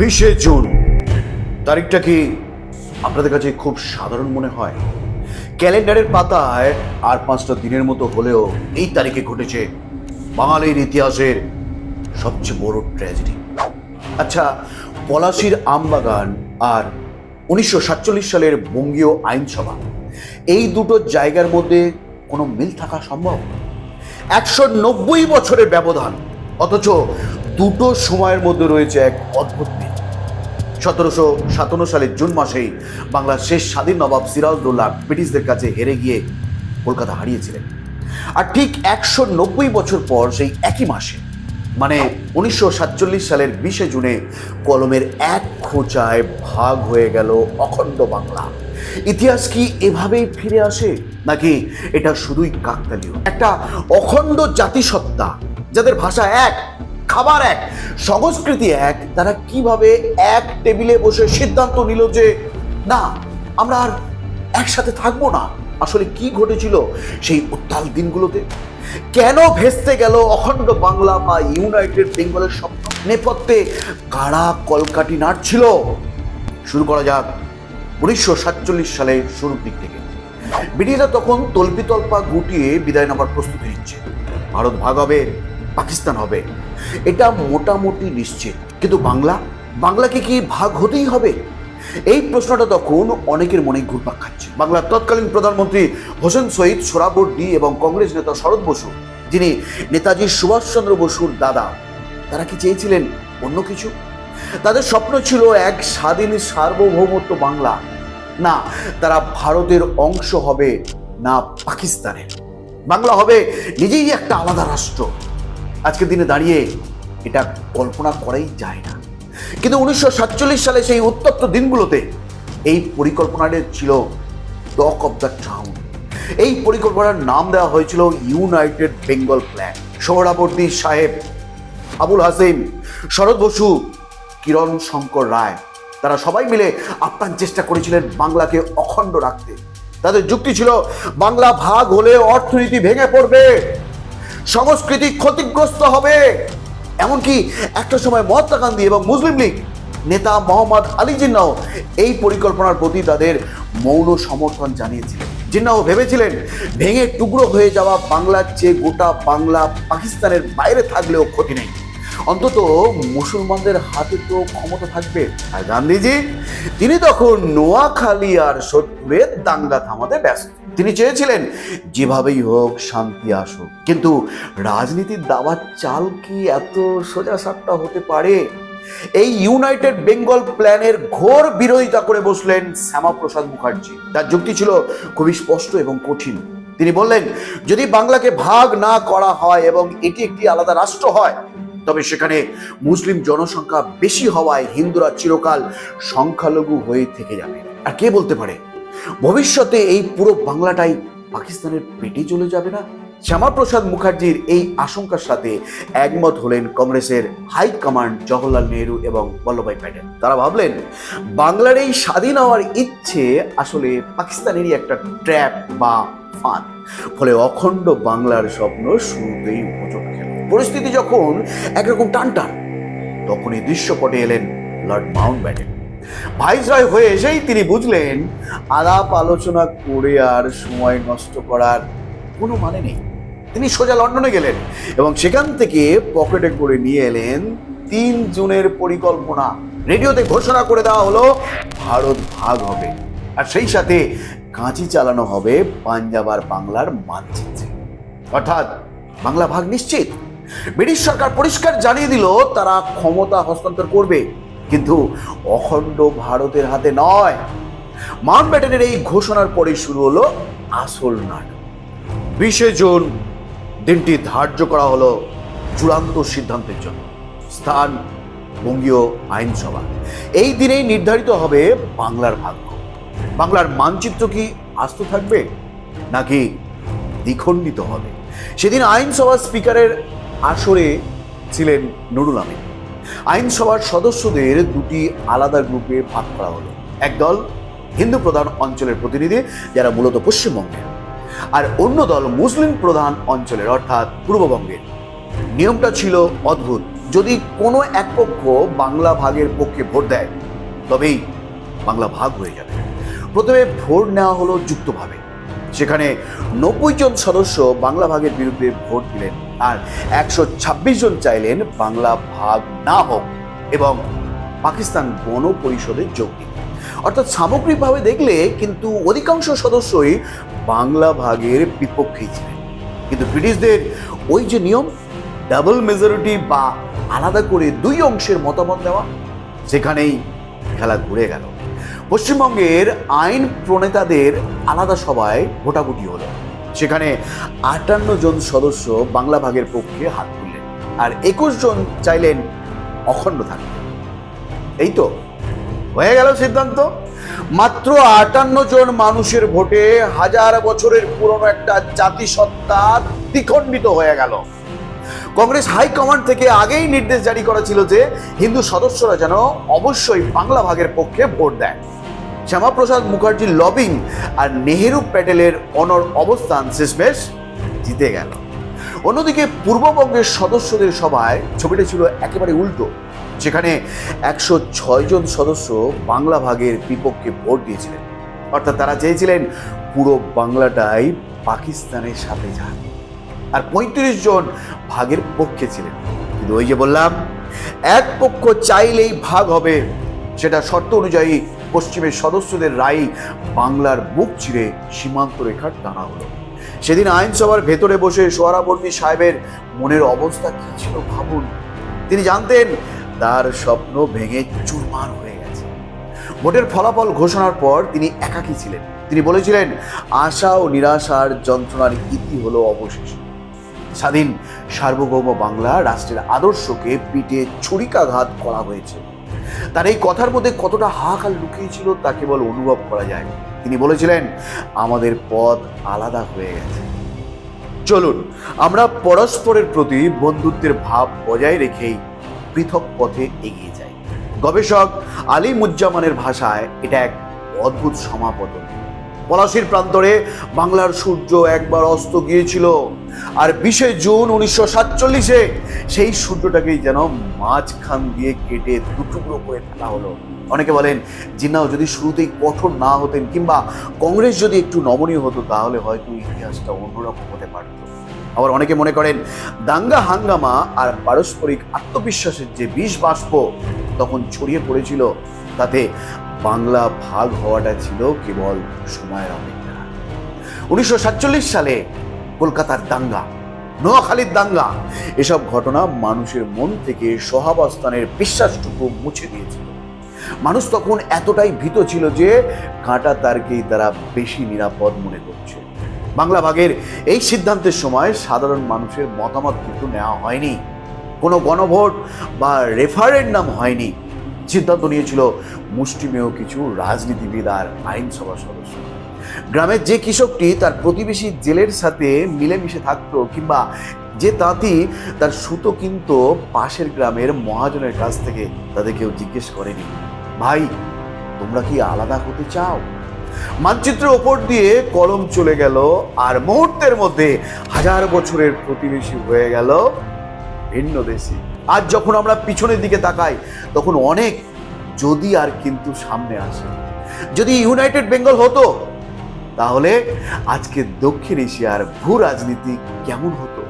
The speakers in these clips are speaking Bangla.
20 জুন তারিখটা কি আপনাদের কাছে খুব সাধারণ মনে হয়? ক্যালেন্ডারের পাতায় আর 5টা দিনের মতো হলেও এই তারিখে ঘটেছে বাঙালির ইতিহাসের সবচেয়ে বড় ট্র্যাজেডি। আচ্ছা, পলাশীর আমবাগান আর 1947 সালের বঙ্গীয় আইনসভা, এই দুটো জায়গার মধ্যে কোনো মিল থাকা সম্ভব? 190 বছরের ব্যবধান, অথচ দুটো সময়ের মধ্যে রয়েছে এক অদ্ভুত মিল। 1757 সালের জুন মাসেই বাংলার শেষ স্বাধীন নবাব সিরাজউদ্দৌলা ব্রিটিশদের কাছে হেরে গিয়ে কলকাতা হারিয়েছিলেন। আর ঠিক 190 বছর পর সেই একই মাসে, মানে 1947 সালের 20 জুনে কলমের এক খোঁচায় ভাগ হয়ে গেল অখণ্ড বাংলা। ইতিহাস কি এভাবেই ফিরে আসে, নাকি এটা শুধুই কাকতালীয়? একটা অখণ্ড জাতিসত্তা, যাদের ভাষা এক, খাবার এক, সংস্কৃতি এক, তারা কিভাবে এক টেবিলে বসে সিদ্ধান্ত নিল যে না, আমরা আর একসাথে থাকবো না? আসলে কি ঘটেছিল সেই উত্তাল দিনগুলোতে? কেন ভেস্তে গেল অখণ্ড বাংলা বা ইউনাইটেড বেঙ্গলের স্বপ্ন? নেপথ্যে কারা কলকাঠি নাড়ছিল? শুরু করা যাক 1947 সালের শুরুর দিক থেকে। ব্রিটিশরা তখন তল্পিতল্পা গুটিয়ে বিদায় নেবার প্রস্তুতি নিচ্ছে। ভারত ভাগ হবে, পাকিস্তান হবে, এটা মোটামুটি নিশ্চিত। কিন্তু বাংলাকে কি ভাগ হতেই হবে? এই প্রশ্নটা তখন অনেকের মনে ঘুরপাক খাচ্ছে। বাংলার তৎকালীন প্রধানমন্ত্রী হোসেন শহীদ সোহরাবর্দী এবং কংগ্রেস নেতা শরৎ বসু, যিনি নেতাজি সুভাষচন্দ্র বসুর দাদা, তারা কি চেয়েছিলেন অন্য কিছু? তাদের স্বপ্ন ছিল এক স্বাধীন সার্বভৌমত্ব বাংলা। না, তারা ভারতের অংশ হবে, না পাকিস্তানের। বাংলা হবে নিজেই একটা আলাদা রাষ্ট্র। আজকের দিনে দাঁড়িয়ে এটা কল্পনা করাই যায় না। কিন্তু 1947 সালে সেই উত্তপ্ত দিনগুলোতে এই পরিকল্পনাটা ছিল টক অফ দ্য টাউন। এই পরিকল্পনার নাম দেওয়া হয়েছিল ইউনাইটেড বেঙ্গল প্ল্যান। সোহরাবর্দী সাহেব, আবুল হাসিম, শরৎ বসু, কিরণ শঙ্কর রায়, তারা সবাই মিলে আপ্রাণ চেষ্টা করেছিলেন বাংলাকে অখণ্ড রাখতে। তাদের যুক্তি ছিল, বাংলা ভাগ হলে অর্থনীতি ভেঙে পড়বে, সংস্কৃতি ক্ষতিগ্রস্ত হবে। এমনকি একটা সময় মহাত্মা গান্ধী এবং মুসলিম লীগ নেতা মোহাম্মদ আলী জিন্নাও এই পরিকল্পনার প্রতি তাদের মৌন সমর্থন জানিয়েছিলেন। জিন্নাও ভেবেছিলেন, ভেঙে টুকরো হয়ে যাওয়া বাংলার চেয়ে গোটা বাংলা পাকিস্তানের বাইরে থাকলেও ক্ষতি নেই, অন্তত মুসলমানদের হাতে তো ক্ষমতা থাকবে। আর গান্ধীজি, তিনি তখন নোয়াখালী আর সোদপুরের দাঙ্গা থামাতে ব্যস্ত। তিনি চেয়েছিলেন যেভাবেই হোক শান্তি আসুক। কিন্তু রাজনীতির দাবার চাল কি এত সোজা সাপটা হতে পারে? এই ইউনাইটেড বেঙ্গল প্ল্যানের ঘোর বিরোধিতা করে বসলেন শ্যামাপ্রসাদ মুখার্জি। তার যুক্তি ছিল খুবই স্পষ্ট এবং কঠিন। তিনি বললেন, যদি বাংলাকে ভাগ না করা হয় এবং এটি একটি আলাদা রাষ্ট্র হয়, তবে সেখানে মুসলিম জনসংখ্যা বেশি হওয়ায় হিন্দুরা চিরকাল সংখ্যালঘু হয়ে থেকে যাবে। আর কে বলতে পারে ভবিষ্যতে এই পুরো বাংলাটাই পাকিস্তানের পেটে চলে যাবে না? শ্যামাপ্রসাদ মুখার্জির এই আশঙ্কার সাথে একমত হলেন কংগ্রেসের হাই কমান্ড জওহরলাল নেহরু এবং বল্লভভাই প্যাটেল। তারা ভাবলেন, বাংলার এই স্বাধীন হওয়ার ইচ্ছে আসলে পাকিস্তানেরই একটা ট্র্যাপ বা ফাঁদ। ফলে অখণ্ড বাংলার স্বপ্ন শুরুতেই হোঁচট খেল। পরিস্থিতি যখন একরকম টানটান, তখনই দৃশ্যপটে এলেন লর্ড মাউন্টব্যাটেন। ভাইসরয় হয়ে এসেই তিনি বুঝলেন, আলাপ আলোচনা করে আর সময় নষ্ট করার কোনো মানে নেই। তিনি সোজা লন্ডনে গেলেন এবং সেখান থেকে পকেটে করে নিয়ে এলেন 3 জুনের পরিকল্পনা। রেডিওতে ঘোষণা করে দেওয়া হলো ভারত ভাগ হবে, আর সেই সাথে কাঁচি চালানো হবে পাঞ্জাব আর বাংলার মানচিত্রে। অর্থাৎ বাংলা ভাগ নিশ্চিত। ব্রিটিশ সরকার পরিষ্কার জানিয়ে দিল তারা ক্ষমতা হস্তান্তর করবে, কিন্তু অখণ্ড ভারতের হাতে নয়। মাউন্টব্যাটেনের এই ঘোষণার পরে শুরু হলো আসল নাটক। 20 জুন দিনটি ধার্য করা হলো চূড়ান্ত সিদ্ধান্তের জন্য। স্থান বঙ্গীয় আইনসভা। এই দিনেই নির্ধারিত হবে বাংলার ভাগ্য। বাংলার মানচিত্র কি আস্ত থাকবে, নাকি দ্বিখণ্ডিত হবে? সেদিন আইনসভার স্পিকারের আসরে ছিলেন নুরুল আমিন। আইনসভার সদস্যদের দুটি আলাদা গ্রুপে ভাগ করা হলো। একদল হিন্দু প্রধান অঞ্চলের প্রতিনিধি, যারা মূলত পশ্চিমবঙ্গের, আর অন্য দল মুসলিম প্রধান অঞ্চলের, অর্থাৎ পূর্ববঙ্গের। নিয়মটা ছিল অদ্ভুত। যদি কোনো এক পক্ষ বাংলা ভাগের পক্ষে ভোট দেয় তবেই বাংলা ভাগ হয়ে যাবে। প্রথমে ভোট নেওয়া হলো যুক্তভাবে, সেখানে 90 জন সদস্য বাংলা ভাগের বিরুদ্ধে ভোট দিলেন আর 126 জন চাইলেন বাংলা ভাগ না হোক এবং পাকিস্তান গণ পরিষদে যোগ দিন। অর্থাৎ সামগ্রিকভাবে দেখলে কিন্তু অধিকাংশ সদস্যই বাংলা ভাগের বিপক্ষেই ছিলেন। কিন্তু ব্রিটিশদের ওই যে নিয়ম, ডাবল মেজরিটি বা আলাদা করে দুই অংশের মতামত দেওয়া, সেখানেই খেলা ঘুরে গেল। পশ্চিমবঙ্গের আইন প্রণেতাদের আলাদা সভায় ভোটাভুটি হলো, সেখানে 58 জন সদস্য বাংলা ভাগের পক্ষে হাত তুললেন আর 21 জন চাইলেন অখণ্ড থাকতে। এই তো হয়ে গেল সিদ্ধান্ত। মাত্র 58 জন মানুষের ভোটে হাজার বছরের পুরনো একটা জাতিসত্তা দ্বিখণ্ডিত হয়ে গেল। কংগ্রেস হাইকমান্ড থেকে আগেই নির্দেশ জারি করা ছিল যে হিন্দু সদস্যরা যেন অবশ্যই বাংলা ভাগের পক্ষে ভোট দেয়। শ্যামাপ্রসাদ মুখার্জির লবিং আর নেহেরু প্যাটেলের অনড় অবস্থান শেষমেশ জিতে গেল। অন্যদিকে পূর্ববঙ্গের সদস্যদের সভায় ছবিটা ছিল একেবারে উল্টো। সেখানে 106 জন সদস্য বাংলা ভাগের বিপক্ষে ভোট দিয়েছিলেন, অর্থাৎ তারা চেয়েছিলেন পুরো বাংলাটাই পাকিস্তানের সাথে যাক। আর 35 জন ভাগের পক্ষে ছিলেন। কিন্তু ওই যে বললাম, এক পক্ষ চাইলেই ভাগ হবে, সেটা শর্ত অনুযায়ী পশ্চিমের সদস্যদের রায় বাংলার বুক চিরে সীমান্ত রেখার টানা হলো। সেদিন আইনসভার ভেতরে বসে সোহরাবর্দী সাহেবের মনের অবস্থা কি ছিল ভাবুন। তিনি জানতেন তার স্বপ্ন ভেঙে চুরমার হয়ে গেছে। ভোটের ফলাফল ঘোষণার পর তিনি একাকী ছিলেন। তিনি বলেছিলেন, আশা ও নিরাশার যন্ত্রণার ইতি হলো অবশেষে। স্বাধীন সার্বভৌম বাংলা রাষ্ট্রের আদর্শকে পিঠে ছুরিকাঘাত করা হয়েছে। তার এই কথার মধ্যে কতটা হাহাকার লুকিয়েছিল তা কেবল অনুভব করা যায়। তিনি বলেছিলেন, আমাদের পথ আলাদা হয়ে গেছে, চলুন আমরা পরস্পরের প্রতি বন্ধুত্বের ভাব বজায় রেখেই পৃথক পথে এগিয়ে যাই। গবেষক আলিমুজ্জামানের ভাষায় এটা এক অদ্ভুত সমাপতন। পলাশির প্রান্তরে বাংলার সূর্য একবার অস্ত গিয়েছিল, আর 20 জুন 1947 সেই সূর্যটাকেই যেন মাঝখান দিয়ে কেটে দুটুকরো করে ফেলা হলো। অনেকে বলেন, জিন্নাহ যদি শুরুতেই কঠোর না হতেন কিংবা কংগ্রেস যদি একটু নমনীয় হতো তাহলে হয়তো ইতিহাসটা অন্যরকম হতে পারত। আবার অনেকে মনে করেন, দাঙ্গা হাঙ্গামা আর পারস্পরিক আত্মবিশ্বাসের যে বিষ বাষ্প তখন ছড়িয়ে পড়েছিল, তাতে বাংলা ভাগ হওয়াটা ছিল কেবল সময়ের অপেক্ষা। 1947 সালে কলকাতার দাঙ্গা, নোয়াখালীর দাঙ্গা, এসব ঘটনা মানুষের মন থেকে সহাবস্থানের বিশ্বাসটুকু মুছে দিয়েছিল। মানুষ তখন এতটাই ভীত ছিল যে কাঁটা তারকেই তারা বেশি নিরাপদ মনে করছে। বাংলা ভাগের এই সিদ্ধান্তের সময় সাধারণ মানুষের মতামত কিন্তু নেওয়া হয়নি, কোনো গণভোট বা রেফারেন্ডাম হয়নি। সিদ্ধান্ত নিয়েছিল মুষ্টিমেয় কিছু রাজনীতিবিদ আর আইনসভা সদস্য। গ্রামের যে কৃষকটি তার প্রতিবেশী জেলের সাথে মিলেমিশে থাকতো কিংবা যে তাঁতি তার সুতো কিনতো পাশের গ্রামের মহাজনের কাছ থেকে, তাদের কেউ জিজ্ঞেস করেনি, ভাই তোমরা কি আলাদা হতে চাও? মানচিত্রের ওপর দিয়ে কলম চলে গেল আর মুহূর্তের মধ্যে হাজার বছরের প্রতিবেশী হয়ে গেল ভিন্ন দেশি। আজ যখন আমরা পিছনের দিকে তাকাই তখন অনেক যদি আর কিন্তু সামনে আসে। যদি ইউনাইটেড বেঙ্গল হতো তাহলে আজকে দক্ষিণ এশিয়ার ভূ রাজনীতি কেমন হতো?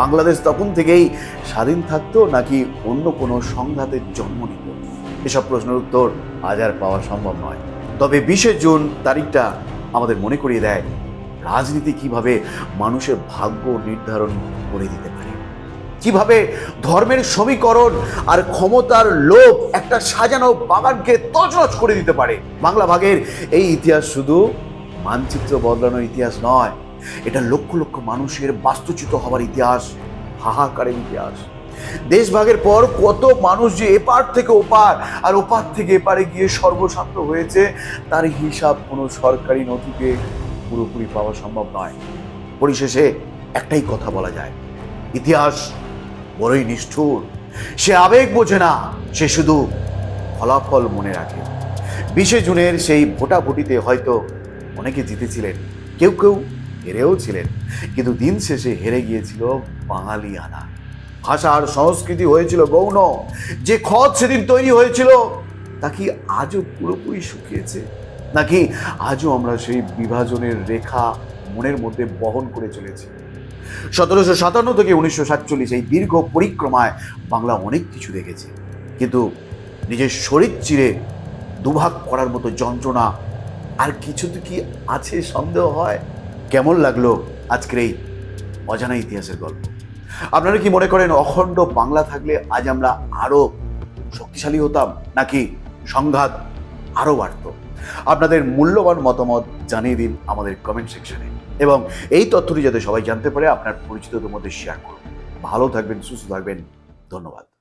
বাংলাদেশ তখন থেকেই স্বাধীন থাকতো নাকি অন্য কোনো সংঘাতের জন্ম নিত? এসব প্রশ্নের উত্তর আজ আর পাওয়া সম্ভব নয়। তবে 20 জুন তারিখটা আমাদের মনে করিয়ে দেয় রাজনীতি কিভাবে মানুষের ভাগ্য নির্ধারণ করে দিতে পারে, কিভাবে ধর্মের সমীকরণ আর ক্ষমতার লোভ একটা সাজানো বাগানকে তছনছ করে দিতে পারে। বাংলা ভাগের এই ইতিহাস শুধু মানচিত্র বদলানোর ইতিহাস নয়, এটা লক্ষ লক্ষ মানুষের বাস্তুচ্যুত হওয়ার ইতিহাস, হাহাকারের ইতিহাস। দেশভাগের পর কত মানুষ যে এপার থেকে ওপার আর ওপার থেকে এপারে গিয়ে সর্বশান্ত হয়েছে তার হিসাব কোনো সরকারি নথিতে পুরোপুরি পাওয়া সম্ভব নয়। পরিশেষে একটাই কথা বলা যায়, ইতিহাস বড়ই নিষ্ঠুর। সে আবেগ বোঝে না, সে শুধু ফলাফল মনে রাখে। 20 জুনের সেই ভোটাভুটিতে হয়তো অনেকে জিতেছিলেন, কেউ কেউ হেরেও ছিলেন, কিন্তু দিন শেষে হেরে গিয়েছিল বাঙালি আনা। ভাষা আর সংস্কৃতি হয়েছিল গৌণ। যে খত সেদিন তৈরি হয়েছিল তা কি আজও পুরোপুরি শুকিয়েছে, নাকি আজও আমরা সেই বিভাজনের রেখা মনের মধ্যে বহন করে চলেছি? 1757 থেকে 1947 এই দীর্ঘ পরিক্রমায় বাংলা অনেক কিছু দেখেছে, কিন্তু নিজের শরীর চিরে দুভাগ করার মতো যন্ত্রণা আর কিছু তো কি আছে সন্দেহ হয়। কেমন লাগলো আজকের এই অজানা ইতিহাসের গল্প? আপনারা কি মনে করেন অখণ্ড বাংলা থাকলে আজ আমরা আরো শক্তিশালী হতাম, নাকি সংঘাত আরো বাড়ত? আপনাদের মূল্যবান মতামত জানিয়ে দিন আমাদের কমেন্ট সেকশনে, এবং এই তথ্যটি যাতে সবাই জানতে পারে আপনার পরিচিতদের মধ্যে শেয়ার করুন। ভালো থাকবেন, সুস্থ থাকবেন, ধন্যবাদ।